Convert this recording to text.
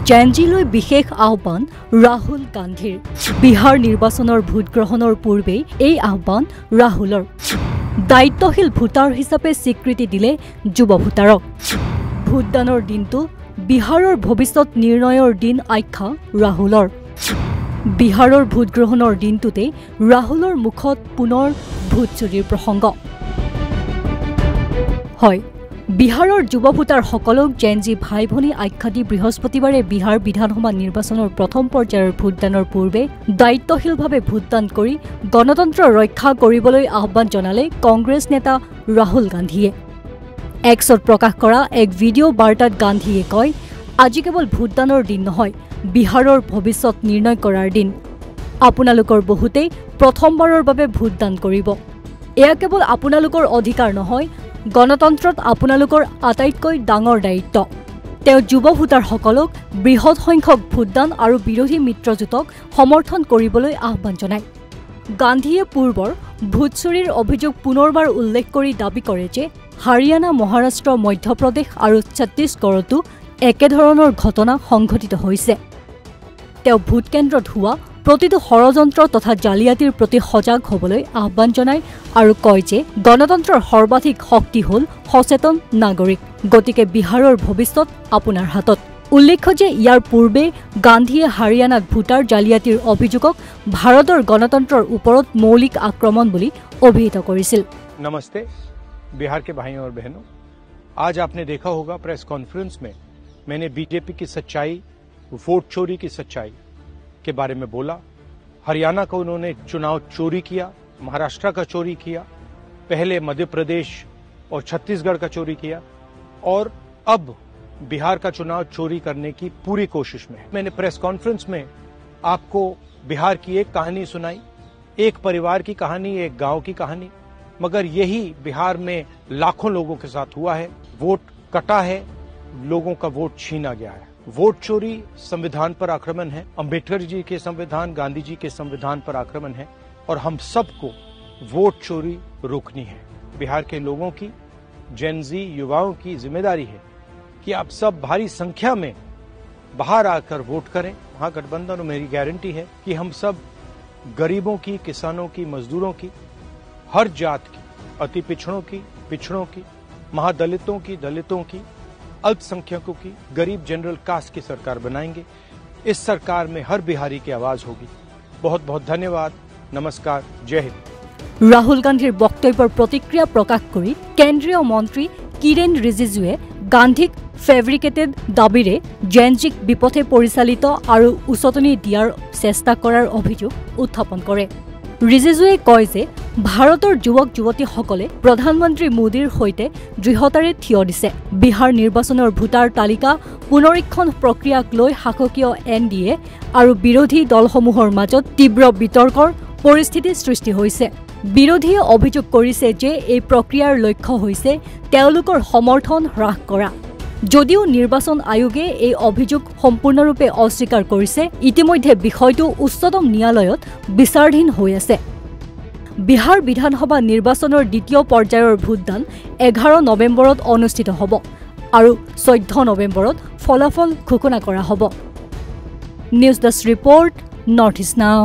জেনজিলৈ বিশেষ আহ্বান ৰাহুল গান্ধীৰ বিহাৰ নিৰ্বাচনৰ ভোট গ্ৰহণৰ পূৰ্বে এই আহ্বান ৰাহুলৰ দায়িত্বশীল ভোটাৰ হিচাপে স্বীকৃতি দিলে যুৱ ভোটাৰক ভোটদানৰ দিনটো বিহাৰৰ ভৱিষ্যত নিৰ্ণয়ৰ দিন আখ্যা ৰাহুলৰ বিহাৰৰ ভোট গ্ৰহণৰ দিনটোতে ৰাহুলৰ মুখত পুনৰ ভোট চুৰিৰ প্ৰসংগ হয় বিহাৰৰ যুৱ ভোটাৰসকলক জেনজি ভাই ভনী আখ্যা দি বৃহস্পতিবাৰে বিহাৰ বিধানসভা নিৰ্বাচনৰ প্ৰথম পৰ্যায়ৰ ভোটদানৰ পূৰ্বে দায়িত্বশীলভাৱে ভোটদান কৰি গণতন্ত্ৰ ৰক্ষা কৰিবলৈ আহ্বান জনালে কংগ্ৰেছ নেতা ৰাহুল গান্ধীয়ে এক্সত প্ৰকাশ কৰা এক ভিডিঅ' বাৰ্তাত গান্ধীয়ে কয় আজি কেৱল ভোটদানৰ দিন নহয় বিহাৰৰ ভৱিষ্যত নিৰ্ণয় কৰাৰ দিন আপোনালোকৰ বহুতেই প্ৰথমবাৰৰ বাবে ভোটদান কৰিব এয়া কেৱল আপোনালোকৰ অধিকাৰ নহয় গণতন্ত্ৰত আপোনালোকৰ আটাইতকৈ ডাঙৰ দায়িত্ব তেওঁ যুৱ ভোটাৰসকলক বৃহৎ সংখ্যক ভোটদান আৰু বিৰোধী মিত্ৰজোঁটক সমৰ্থন কৰিবলৈ আহ্বান জনায় গান্ধীয়ে পূৰ্বৰ ভোট চুৰিৰ অভিযোগ পুনৰবাৰ উল্লেখ কৰি দাবী কৰে যে হাৰিয়ানা মহাৰাষ্ট্ৰ মধ্যপ্ৰদেশ আৰু ছত্তীশগড়তো একেধৰণৰ ঘটনা সংঘটিত হৈছে তেওঁ ভোট কেন্দ্ৰত হোৱা প্ৰতিটো ষড়যন্ত্ৰ তথা জালিয়াতিৰ প্ৰতি সজাগ হ'বলৈ আহ্বান জনায় আৰু কয় যে গণতন্ত্ৰৰ সৰ্বাধিক শক্তি হ'ল সচেতন নাগৰিক গতিকে বিহাৰৰ ভৱিষ্যত আপোনাৰ হাতত উল্লেখ্য যে ইয়াৰ পূৰ্বে গান্ধীয়ে হাৰিয়ানাত ভোটাৰ জালিয়াতিৰ অভিযোগক ভাৰতৰ গণতন্ত্ৰৰ ওপৰত মৌলিক আক্ৰমণ বুলি অভিহিত কৰিছিল नमस्ते बिहार के भाइयों और बहनों आज आपने देखा होगा प्रेस कॉन्फ्रेंस में मैंने बीजेपी की सच्चाई वोट चोरी की सच्चाई के बारे में बोला हरियाणा का उन्होंने चुनाव चोरी किया महाराष्ट्र का चोरी किया पहले मध्य प्रदेश और छत्तीसगढ़ का चोरी किया और अब बिहार का चुनाव चोरी करने की पूरी कोशिश में मैंने प्रेस कॉन्फ्रेंस में आपको बिहार की एक कहानी सुनाई एक परिवार की कहानी एक गांव की कहानी मगर यही बिहार में लाखों लोगों के साथ हुआ है वोट कटा है लोगों का वोट छीना गया है वोट चोरी संविधान पर आक्रमण है अंबेडकर जी के संविधान गांधी जी के संविधान पर आक्रमण है और हम सबको वोट चोरी रोकनी है बिहार के लोगों की जेनजी युवाओं की जिम्मेदारी है कि आप सब भारी संख्या में बाहर आकर वोट करें महागठबंधन और मेरी गारंटी है कि हम सब गरीबों की किसानों की मजदूरों की हर जात की अति पिछड़ों की महादलितों की दलितों की अल्पसंख्यकों की गरीब जनरल कास्ट की सरकार बनाएंगे इस सरकार में हर बिहारी की आवाज होगी बहुत बहुत धन्यवाद नमस्कार जय हिंद राहुल गांधीर बक्तव्যৰ प्रतिक्रिया प्रकाश কৰি কেন্দ্ৰীয় মন্ত্ৰী কিৰেণ ৰিজিজুৱে গান্ধীক ফেব্ৰিকেটেড দাবীৰে জেনজিক বিপথে পৰিচালিত আৰু উচতনি দিয়াৰ চেষ্টা কৰাৰ অভিযোগ উত্থাপন কৰে ৰিজিজুৱে কয় যে ভাৰতৰ যুৱক যুৱতীসকলে প্ৰধানমন্ত্ৰী মোদীৰ সৈতে দৃঢ়তাৰে থিয় দিছে বিহাৰ নিৰ্বাচনৰ ভোটাৰ তালিকা পুনৰীক্ষণ প্ৰক্ৰিয়াক লৈ শাসকীয় এনডিএ আৰু বিৰোধী দলসমূহৰ মাজত তীব্ৰ বিতৰ্কৰ পৰিস্থিতি সৃষ্টি হৈছে বিৰোধীয়ে অভিযোগ কৰিছে যে এই প্ৰক্ৰিয়াৰ লক্ষ্য হৈছে তেওঁলোকৰ সমৰ্থন হ্ৰাস কৰা যদিও নিৰ্বাচন আয়োগে এই অভিযোগ সম্পূৰ্ণৰূপে অস্বীকাৰ কৰিছে ইতিমধ্যে বিষয়টো উচ্চতম ন্যায়ালয়ত বিচাৰাধীন হৈ আছে বিহাৰ বিধানসভা নিৰ্বাচনৰ দ্বিতীয় পৰ্যায়ৰ ভোটদান 11 নৱেম্বৰত অনুষ্ঠিত হ'ব আৰু 14 নৱেম্বৰত ফলাফল ঘোষণা কৰা হ'ব news desk report north east নাও